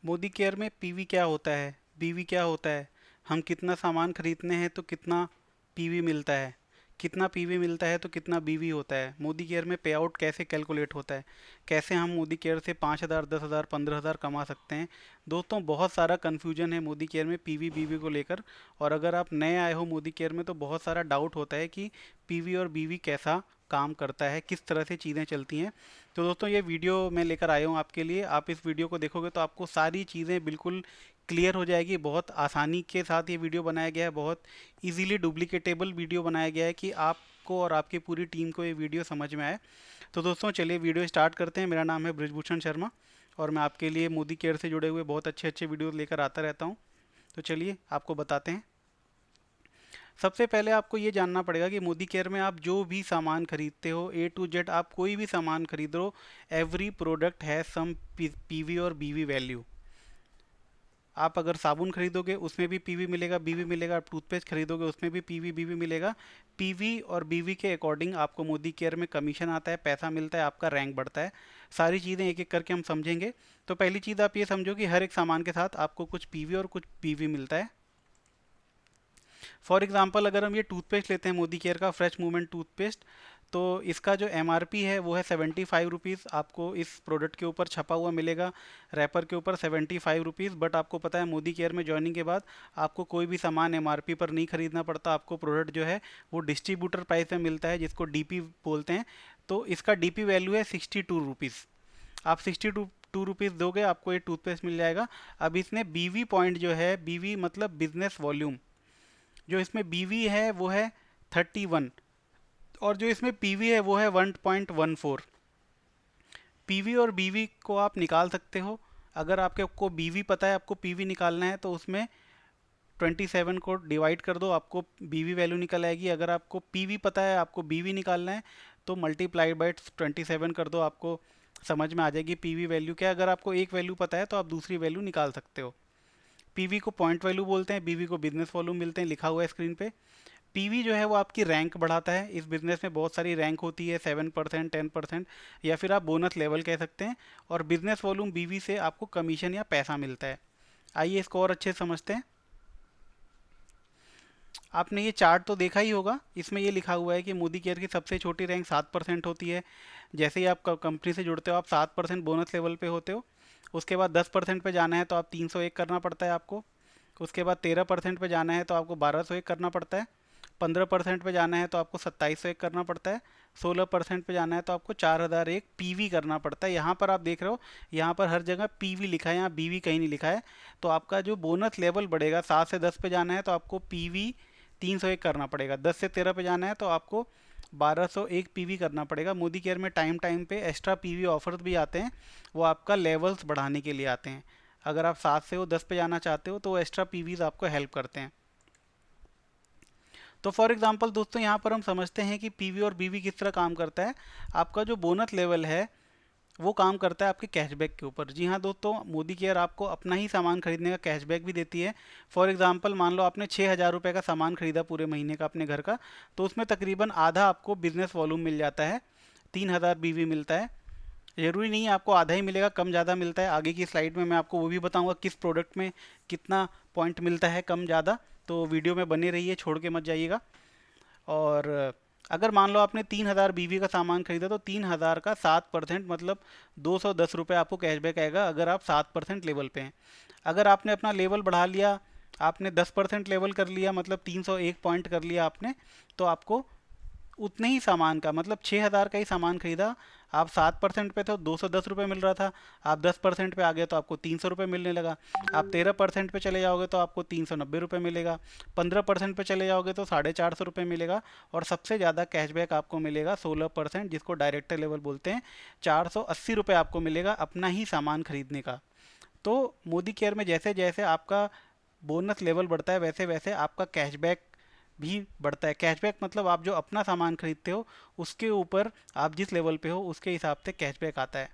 Modi care में PV क्या होता है, बीवी क्या होता है, हम कितना सामान खरीदते हैं तो कितना पीवी मिलता है, कितना पीवी मिलता है तो कितना बीवी होता है, मोदी केयर में पे आउट कैसे कैलकुलेट होता है, कैसे हम मोदी केयर से 5,000 10,000 15,000 कमा सकते हैं। दोस्तों बहुत सारा कन्फ्यूजन है मोदी केयर में पीवी बीवी को लेकर। और अगर आप नए आए हो मोदी केयर में तो बहुत सारा डाउट होता है कि पीवी और बीवी कैसा काम करता है, किस तरह से चीज़ें चलती हैं। तो दोस्तों ये वीडियो मैं लेकर आया हूँ आपके लिए। आप इस वीडियो को देखोगे तो आपको सारी चीज़ें बिल्कुल क्लियर हो जाएगी। बहुत आसानी के साथ ये वीडियो बनाया गया है, बहुत इजीली डुप्लीकेटेबल वीडियो बनाया गया है कि आपको और आपकी पूरी टीम को ये वीडियो समझ में आए। तो दोस्तों चलिए वीडियो स्टार्ट करते हैं। मेरा नाम है ब्रिजभूषण शर्मा और मैं आपके लिए मोदी केयर से जुड़े हुए बहुत अच्छे अच्छे वीडियो लेकर आता रहता हूँ। तो चलिए आपको बताते हैं। सबसे पहले आपको ये जानना पड़ेगा कि मोदी केयर में आप जो भी सामान खरीदते हो, ए टू जेड आप कोई भी सामान खरीद रहे हो, every product has some PV और बीवी वैल्यू। आप अगर साबुन खरीदोगे उसमें भी पीवी मिलेगा, बीवी मिलेगा। आप टूथपेस्ट खरीदोगे उसमें भी पीवी बीवी मिलेगा। पीवी और बीवी के अकॉर्डिंग आपको मोदी केयर में कमीशन आता है, पैसा मिलता है, आपका रैंक बढ़ता है। सारी चीज़ें एक एक करके हम समझेंगे। तो पहली चीज़ आप ये समझो कि हर एक सामान के साथ आपको कुछ पीवी और कुछ बीवी मिलता है। फॉर एग्जांपल अगर हम ये टूथपेस्ट लेते हैं मोदी केयर का फ्रेश मूवमेंट टूथपेस्ट, तो इसका जो एमआरपी है वो है 75 रुपीज़। आपको इस प्रोडक्ट के ऊपर छपा हुआ मिलेगा, रैपर के ऊपर 75 रुपीज़। बट आपको पता है मोदी केयर में ज्वाइनिंग के बाद आपको कोई भी सामान एमआरपी पर नहीं खरीदना पड़ता। आपको प्रोडक्ट जो है वो डिस्ट्रीब्यूटर प्राइस में मिलता है, जिसको डीपी बोलते हैं। तो इसका डीपी वैल्यू है 62 रुपीज़। आप 62 रुपीज़ दोगे आपको ये टूथपेस्ट मिल जाएगा। अब इसने बीवी पॉइंट जो है, बीवी मतलब बिजनेस वॉल्यूम, जो इसमें बीवी है वो है 31 और जो इसमें पीवी है वो है 1.14। पीवी और बीवी को आप निकाल सकते हो। अगर आपके को बीवी पता है, आपको पीवी निकालना है तो उसमें 27 को डिवाइड कर दो, आपको बीवी वैल्यू निकल आएगी। अगर आपको पीवी पता है, आपको बीवी निकालना है तो मल्टीप्लाइड बाई 27 कर दो, आपको समझ में आ जाएगी पीवी वैल्यू क्या है। अगर आपको एक वैल्यू पता है तो आप दूसरी वैल्यू निकाल सकते हो। पीवी को पॉइंट वैल्यू बोलते हैं, बीवी को बिजनेस वॉल्यूम मिलते हैं, लिखा हुआ है स्क्रीन पे। पीवी जो है वो आपकी रैंक बढ़ाता है। इस बिजनेस में बहुत सारी रैंक होती है, 7% 10%, या फिर आप बोनस लेवल कह सकते हैं। और बिजनेस वॉल्यूम बीवी से आपको कमीशन या पैसा मिलता है। आइए इसको और अच्छे से समझते हैं। आपने ये चार्ट तो देखा ही होगा, इसमें ये लिखा हुआ है कि मोदी केयर की सबसे छोटी रैंक 7% होती है। जैसे ही आप कंपनी से जुड़ते हो आप 7% बोनस लेवल पे होते हो। उसके बाद 10% पे जाना है तो आप 301 करना पड़ता है आपको। उसके बाद 13% पे जाना है तो आपको 1201 करना पड़ता है। 15% पे जाना है तो आपको 2701 करना पड़ता है। 16% पे जाना है तो आपको 4001 पीवी करना पड़ता है। यहाँ पर आप देख रहे हो, यहाँ पर हर जगह पीवी लिखा है, यहाँ बीवी कहीं नहीं लिखा है। तो आपका जो बोनस लेवल बढ़ेगा, 7 से 10 पे जाना है तो आपको पीवी 301 करना पड़ेगा। 10 से 13 पे जाना है तो आपको 1201 पीवी करना पड़ेगा। मोदी केयर में टाइम टाइम पे एक्स्ट्रा पीवी ऑफर्स भी आते हैं, वो आपका लेवल्स बढ़ाने के लिए आते हैं। अगर आप 7 से वो 10 पे जाना चाहते हो तो एक्स्ट्रा पीवीज आपको हेल्प करते हैं। तो फॉर एग्जांपल दोस्तों यहाँ पर हम समझते हैं कि पीवी और बीवी किस तरह काम करता है। आपका जो बोनस लेवल है वो काम करता है आपके कैशबैक के ऊपर। जी हाँ दोस्तों, मोदी केयर आपको अपना ही सामान खरीदने का कैशबैक भी देती है। फॉर एग्जांपल मान लो आपने 6,000 रुपये का सामान खरीदा पूरे महीने का अपने घर का, तो उसमें तकरीबन आधा आपको बिजनेस वॉल्यूम मिल जाता है, 3,000 बीवी मिलता है। ज़रूरी नहीं है आपको आधा ही मिलेगा, कम ज़्यादा मिलता है। आगे की स्लाइड में मैं आपको वो भी बताऊंगा किस प्रोडक्ट में कितना पॉइंट मिलता है कम ज़्यादा। तो वीडियो में बने रहिए, छोड़ के मत जाइएगा। और अगर मान लो आपने 3,000 बीवी का सामान खरीदा तो 3,000 का 7% मतलब 210 रुपये आपको कैशबैक आएगा, अगर आप 7% लेवल पे हैं। अगर आपने अपना लेवल बढ़ा लिया, आपने 10% लेवल कर लिया, मतलब 301 पॉइंट कर लिया आपने, तो आपको उतने ही सामान का, मतलब 6,000 का ही सामान खरीदा, आप 7% पे थे तो 210 रुपये मिल रहा था। आप 10% पे आ गए तो आपको 300 रुपये मिलने लगा। आप 13% पे चले जाओगे तो आपको 390 रुपये मिलेगा। 15% पे चले जाओगे तो 450 रुपये मिलेगा। और सबसे ज़्यादा कैशबैक आपको मिलेगा 16%, जिसको डायरेक्टर लेवल बोलते हैं। 480 रुपये आपको मिलेगा अपना ही सामान खरीदने का। तो मोदी केयर में जैसे जैसे आपका बोनस लेवल बढ़ता है वैसे वैसे आपका कैशबैक भी बढ़ता है। कैशबैक मतलब आप जो अपना सामान खरीदते हो उसके ऊपर आप जिस लेवल पे हो उसके हिसाब से कैशबैक आता है।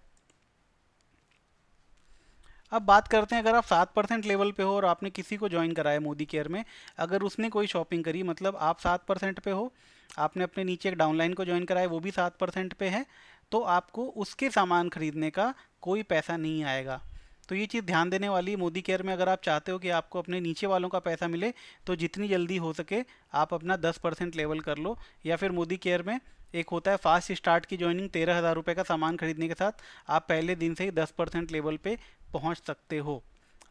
अब बात करते हैं, अगर आप 7% लेवल पे हो और आपने किसी को ज्वाइन कराया मोदी केयर में, अगर उसने कोई शॉपिंग करी, मतलब आप 7% पे हो, आपने अपने नीचे एक डाउनलाइन को ज्वाइन कराया वो भी 7% पे है, तो आपको उसके सामान खरीदने का कोई पैसा नहीं आएगा। तो ये चीज़ ध्यान देने वाली है मोदी केयर में। अगर आप चाहते हो कि आपको अपने नीचे वालों का पैसा मिले तो जितनी जल्दी हो सके आप अपना 10% लेवल कर लो। या फिर मोदी केयर में एक होता है फास्ट स्टार्ट की ज्वाइनिंग, 13,000 रुपये का सामान खरीदने के साथ आप पहले दिन से ही 10% लेवल पे पहुंच सकते हो।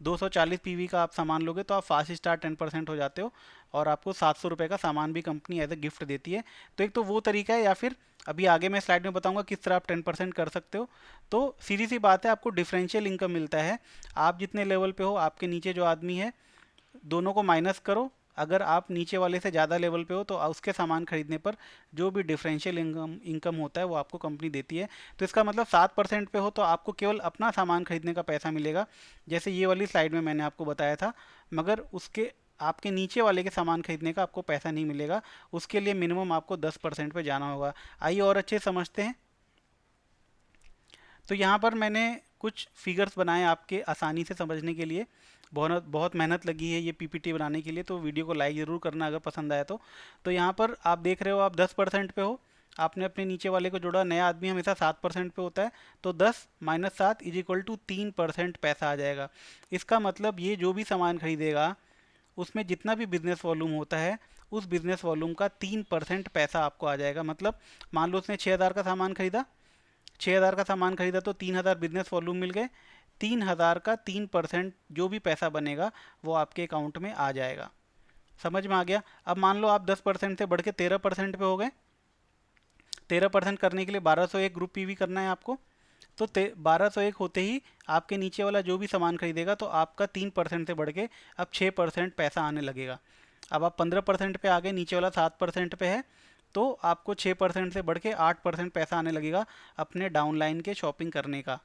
240 पीवी का आप सामान लोगे तो आप फास्ट स्टार्ट 10% हो जाते हो और आपको 700 रुपये का सामान भी कंपनी एज ए गिफ्ट देती है। तो एक तो वो तरीका है, या फिर अभी आगे मैं स्लाइड में बताऊंगा किस तरह आप 10% कर सकते हो। तो सीधी सी बात है, आपको डिफरेंशियल इनकम मिलता है। आप जितने लेवल पे हो, आपके नीचे जो आदमी है, दोनों को माइनस करो। अगर आप नीचे वाले से ज़्यादा लेवल पे हो तो उसके सामान खरीदने पर जो भी डिफरेंशियल इनकम होता है वो आपको कंपनी देती है। तो इसका मतलब 7% पे हो तो आपको केवल अपना सामान खरीदने का पैसा मिलेगा, जैसे ये वाली स्लाइड में मैंने आपको बताया था। मगर उसके आपके नीचे वाले के सामान खरीदने का आपको पैसा नहीं मिलेगा। उसके लिए मिनिमम आपको 10% पे जाना होगा। आइए और अच्छे समझते हैं। तो यहाँ पर मैंने कुछ फिगर्स बनाए आपके आसानी से समझने के लिए। बहुत बहुत मेहनत लगी है ये पीपीटी बनाने के लिए, तो वीडियो को लाइक ज़रूर करना अगर पसंद आया तो यहाँ पर आप देख रहे हो, आप 10% पे हो, आपने अपने नीचे वाले को जोड़ा। नया आदमी हमेशा 7% पे होता है, तो 10 माइनस 7 इज इक्वल टू 3% पैसा आ जाएगा। इसका मतलब ये जो भी सामान खरीदेगा उसमें जितना भी बिजनेस वॉल्यूम होता है उस बिजनेस वॉल्यूम का 3% पैसा आपको आ जाएगा। मतलब मान लो उसने 6,000 का सामान खरीदा, 6,000 का सामान खरीदा तो 3,000 बिजनेस वॉल्यूम मिल गए। 3,000 का 3% जो भी पैसा बनेगा वो आपके अकाउंट में आ जाएगा। समझ में आ गया? अब मान लो आप 10% से बढ़ के 13% पे हो गए। 13% करने के लिए 1201 ग्रुप पीवी करना है आपको। तो 1201 होते ही आपके नीचे वाला जो भी सामान खरीदेगा तो आपका 3% से बढ़ के अब 6% पैसा आने लगेगा। अब आप 15% पे आ गए, नीचे वाला 7% पे है, तो आपको 6% से बढ़ के 8% पैसा आने लगेगा अपने डाउनलाइन के शॉपिंग करने का।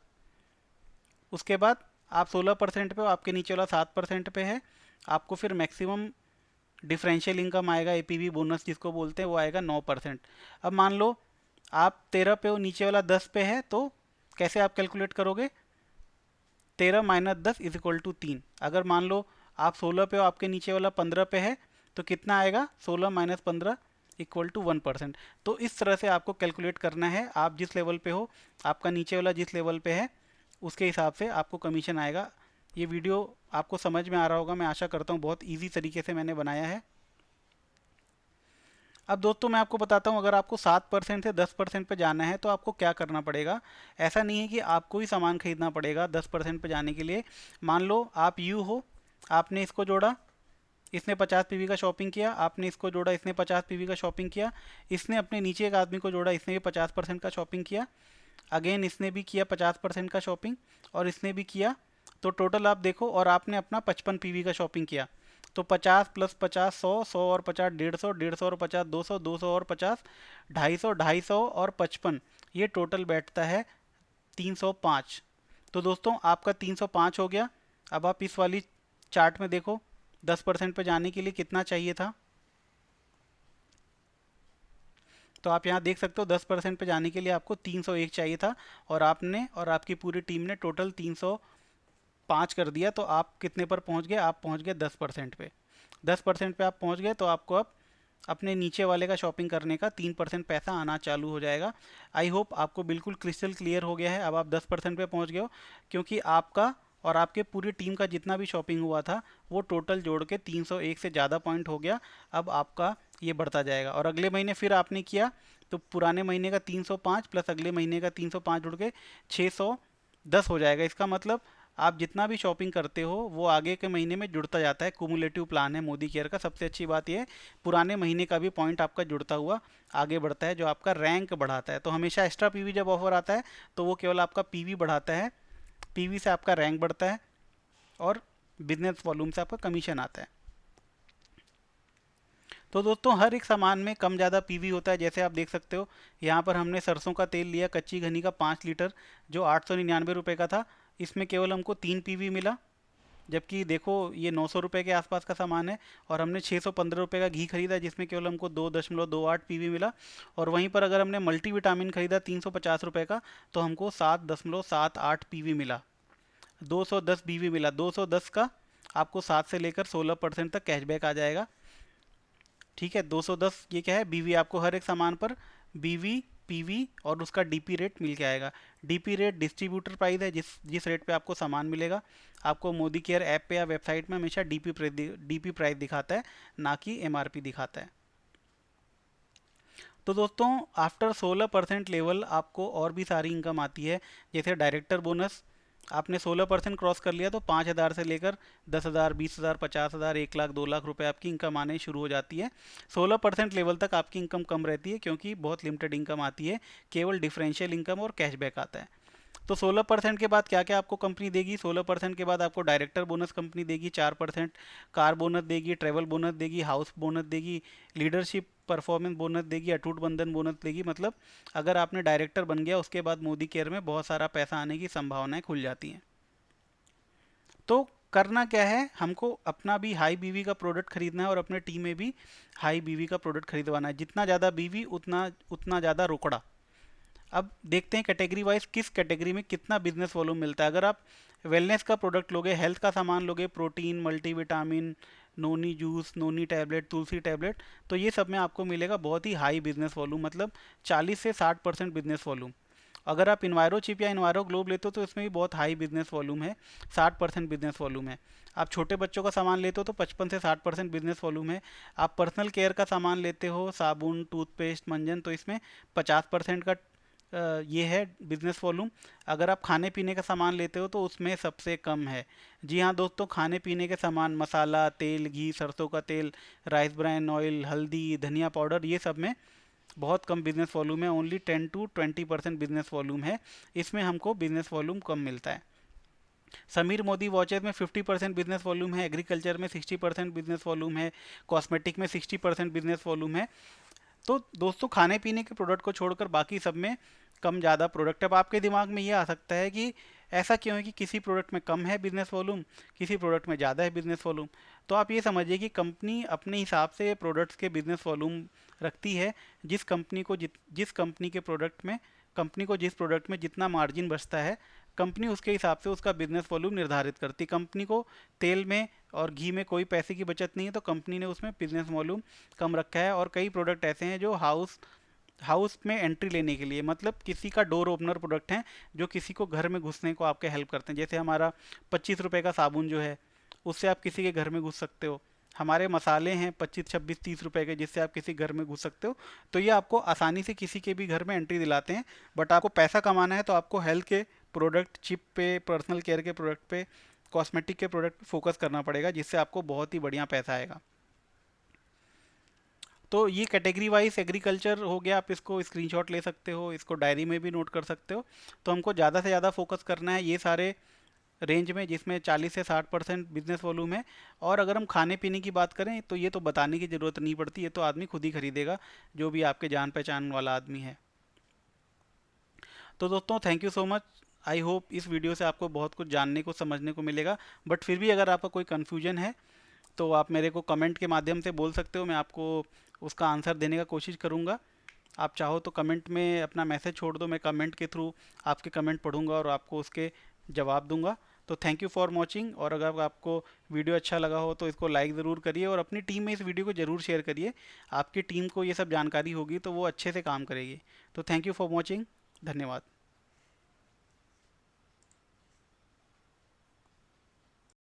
उसके बाद आप 16% पे हो, आपके नीचे वाला 7% पे है, आपको फिर मैक्सिमम डिफरेंशियल इनकम आएगा, एपीवी बोनस जिसको बोलते हैं, वो आएगा 9%। अब मान लो आप 13 पे हो, नीचे वाला 10 पे है, तो कैसे आप कैलकुलेट करोगे? 13 माइनस 10 इज इक्वल टू 3। अगर मान लो आप 16 पे हो, आपके नीचे वाला 15 पे है, तो कितना आएगा? 16 माइनस 15 इक्वल टू 1%। तो इस तरह से आपको कैलकुलेट करना है। आप जिस लेवल पे हो, आपका नीचे वाला जिस लेवल पे है, उसके हिसाब से आपको कमीशन आएगा। ये वीडियो आपको समझ में आ रहा होगा, मैं आशा करता हूँ। बहुत ईजी तरीके से मैंने बनाया है। अब दोस्तों मैं आपको बताता हूँ, अगर आपको 7% से 10% पे जाना है तो आपको क्या करना पड़ेगा। ऐसा नहीं है कि आपको ही सामान खरीदना पड़ेगा 10% पे जाने के लिए। मान लो आप यू हो, आपने इसको जोड़ा, इसने 50 पीवी का शॉपिंग किया, आपने इसको जोड़ा, इसने 50 पीवी का शॉपिंग किया, इसने अपने नीचे एक आदमी को जोड़ा, इसने भी 50% का शॉपिंग किया, अगेन इसने भी किया 50% का शॉपिंग, और इसने भी किया। तो टोटल आप देखो, और आपने अपना 55 पीवी का शॉपिंग किया। तो 50 प्लस 50 100, 100 और 50 150, 150 और 50 200, 200 और 50 250, 250 और 55, ये टोटल बैठता है 305। तो दोस्तों आपका 305 हो गया। अब आप इस वाली चार्ट में देखो, 10% पे जाने के लिए कितना चाहिए था। तो आप यहाँ देख सकते हो 10% पे जाने के लिए आपको 301 चाहिए था, और आपने और आपकी पूरी टीम ने टोटल 305 कर दिया। तो आप कितने पर पहुँच गए? आप पहुँच गए 10% पे। 10% पे आप पहुँच गए तो आपको अब अपने नीचे वाले का शॉपिंग करने का 3% पैसा आना चालू हो जाएगा। आई होप आपको बिल्कुल क्रिस्टल क्लियर हो गया है। अब आप 10% पे पहुँच गए हो, क्योंकि आपका और आपके पूरी टीम का जितना भी शॉपिंग हुआ था वो टोटल जोड़ के 301 से ज़्यादा पॉइंट हो गया। अब आपका ये बढ़ता जाएगा, और अगले महीने फिर आपने किया तो पुराने महीने का 305 प्लस अगले महीने का 305 जुड़ के 610 हो जाएगा। इसका मतलब आप जितना भी शॉपिंग करते हो वो आगे के महीने में जुड़ता जाता है। कुमुलेटिव प्लान है मोदी केयर का। सबसे अच्छी बात यह है, पुराने महीने का भी पॉइंट आपका जुड़ता हुआ आगे बढ़ता है, जो आपका रैंक बढ़ाता है। तो हमेशा एक्स्ट्रा पीवी जब ऑफर आता है तो वो केवल आपका पीवी बढ़ाता है, पीवी से आपका रैंक बढ़ता है, और बिजनेस वॉल्यूम से आपका कमीशन आता है। तो दोस्तों हर एक सामान में कम ज़्यादा पीवी होता है। जैसे आप देख सकते हो, यहाँ पर हमने सरसों का तेल लिया कच्ची घनी का 5 लीटर, जो 899 रुपये का था। इसमें केवल हमको 3 पीवी मिला, जबकि देखो ये 900 रुपये के आसपास का सामान है, और हमने 615 रुपये का घी खरीदा जिसमें केवल हमको 2.28 पीवी मिला। और वहीं पर अगर हमने मल्टीविटामिन खरीदा 350 रुपये का, तो हमको 7.78 पीवी मिला, 210 बीवी मिला। 210 का आपको 7 से लेकर 16% तक कैशबैक आ जाएगा। ठीक है, 210 ये क्या है? बीवी। आपको हर एक सामान पर बीवी पीवी और उसका डीपी रेट मिल के आएगा। डीपी रेट डिस्ट्रीब्यूटर प्राइस है, जिस जिस रेट पे आपको सामान मिलेगा। आपको मोदी केयर ऐप पे या वेबसाइट में हमेशा डीपी प्राइस दिखाता है, ना कि एमआरपी दिखाता है। तो दोस्तों आफ्टर 16% लेवल आपको और भी सारी इनकम आती है, जैसे डायरेक्टर बोनस। आपने 16% क्रॉस कर लिया तो 5,000 से लेकर 10,000, 20,000, 50,000, 1 लाख, 2 लाख रुपए आपकी इनकम आने शुरू हो जाती है। 16% लेवल तक आपकी इनकम कम रहती है, क्योंकि बहुत लिमिटेड इनकम आती है, केवल डिफरेंशियल इनकम और कैशबैक आता है। तो 16% के बाद क्या क्या आपको कंपनी देगी? 16% के बाद आपको डायरेक्टर बोनस कंपनी देगी 4%, कार बोनस देगी, ट्रेवल बोनस देगी, हाउस बोनस देगी, लीडरशिप परफॉर्मेंस बोनस देगी, अटूट बंधन बोनस देगी। मतलब अगर आपने डायरेक्टर बन गया, उसके बाद मोदी केयर में बहुत सारा पैसा आने की संभावनाएं खुल जाती हैं। तो करना क्या है, हमको अपना भी हाई बीवी का प्रोडक्ट खरीदना है और अपने टीम में भी हाई बीवी का प्रोडक्ट खरीदवाना है। जितना ज़्यादा बीवी उतना उतना ज़्यादा रोकड़ा। अब देखते हैं कैटेगरी वाइज किस कैटेगरी में कितना बिजनेस वॉल्यूम मिलता है। अगर आप वेलनेस का प्रोडक्ट लोगे, हेल्थ का सामान लोगे, प्रोटीन, मल्टीविटामिन, नोनी जूस, नोनी टैबलेट, तुलसी टैबलेट, तो ये सब में आपको मिलेगा बहुत ही हाई बिजनेस वॉल्यूम, मतलब 40 से 60% बिजनेस वॉल्यूम। अगर आप इन्वायरो चिप या इन्वायरो ग्लोब लेते हो तो इसमें भी बहुत हाई बिजनेस वॉल्यूम है, 60% बिजनेस वॉल्यूम है। आप छोटे बच्चों का सामान लेते हो तो 55 से 60% बिजनेस वॉल्यूम है। आप पर्सनल केयर का सामान लेते हो, साबुन, टूथपेस्ट, मंजन, तो इसमें 50% का ये है बिजनेस वॉल्यूम। अगर आप खाने पीने का सामान लेते हो तो उसमें सबसे कम है। जी हाँ दोस्तों, खाने पीने के सामान, मसाला, तेल, घी, सरसों का तेल, राइस ब्रान ऑयल, हल्दी, धनिया पाउडर, ये सब में बहुत कम बिजनेस वॉल्यूम है। ओनली 10 to 20% बिजनेस वॉल्यूम है, इसमें हमको बिजनेस वॉल्यूम कम मिलता है। समीर मोदी वॉचेस में 50% बिजनेस वॉल्यूम है, एग्रीकल्चर में 60% बिजनेस वॉल्यूम है, कॉस्मेटिक में 60% बिजनेस वॉल्यूम है। तो दोस्तों खाने पीने के प्रोडक्ट को छोड़कर बाकी सब में कम ज़्यादा प्रोडक्ट। अब आपके दिमाग में ये आ सकता है कि ऐसा क्यों है कि किसी प्रोडक्ट में कम है बिजनेस वॉल्यूम, किसी प्रोडक्ट में ज़्यादा है बिजनेस वॉल्यूम। तो आप ये समझिए कि कंपनी अपने हिसाब से प्रोडक्ट्स के बिजनेस वॉल्यूम रखती है। जिस कंपनी के प्रोडक्ट में कंपनी को जिस प्रोडक्ट में जितना मार्जिन बचता है, कंपनी उसके हिसाब से उसका बिजनेस वॉल्यूम निर्धारित करती। कंपनी को तेल में और घी में कोई पैसे की बचत नहीं है, तो कंपनी ने उसमें बिजनेस वॉल्यूम कम रखा है। और कई प्रोडक्ट ऐसे हैं जो हाउस में एंट्री लेने के लिए, मतलब किसी का डोर ओपनर प्रोडक्ट हैं, जो किसी को घर में घुसने को आपके हेल्प करते हैं। जैसे हमारा 25 रुपये का साबुन जो है, उससे आप किसी के घर में घुस सकते हो। हमारे मसाले हैं 25, 26, 30 रुपये के, जिससे आप किसी घर में घुस सकते हो। तो ये आपको आसानी से किसी के भी घर में एंट्री दिलाते हैं। बट आपको पैसा कमाना है तो आपको हेल्थ के प्रोडक्ट, चिप पे, पर्सनल केयर के प्रोडक्ट पे, कॉस्मेटिक के प्रोडक्ट पे फोकस करना पड़ेगा, जिससे आपको बहुत ही बढ़िया पैसा आएगा। तो ये कैटेगरी वाइज एग्रीकल्चर हो गया, आप इसको स्क्रीनशॉट ले सकते हो, इसको डायरी में भी नोट कर सकते हो। तो हमको ज़्यादा से ज़्यादा फोकस करना है ये सारे रेंज में, जिसमें 40 से 60% बिजनेस वॉल्यूम है। और अगर हम खाने पीने की बात करें तो ये तो बताने की ज़रूरत नहीं पड़ती, ये तो आदमी खुद ही खरीदेगा, जो भी आपके जान पहचान वाला आदमी है। तो दोस्तों thank you so much. I hope इस वीडियो से आपको बहुत कुछ जानने को, समझने को मिलेगा। बट फिर भी अगर आपका कोई कन्फ्यूजन है तो आप मेरे को कमेंट के माध्यम से बोल सकते हो, मैं आपको उसका आंसर देने का कोशिश करूँगा। आप चाहो तो कमेंट में अपना मैसेज छोड़ दो, मैं कमेंट के थ्रू आपके कमेंट पढ़ूंगा और आपको उसके जवाब दूंगा। तो थैंक यू फॉर वॉचिंग। और अगर आपको वीडियो अच्छा लगा हो तो इसको लाइक ज़रूर करिए और अपनी टीम में इस वीडियो को ज़रूर शेयर करिए। आपकी टीम को ये सब जानकारी होगी तो वो अच्छे से काम करेगी। तो थैंक यू फॉर वॉचिंग। धन्यवाद।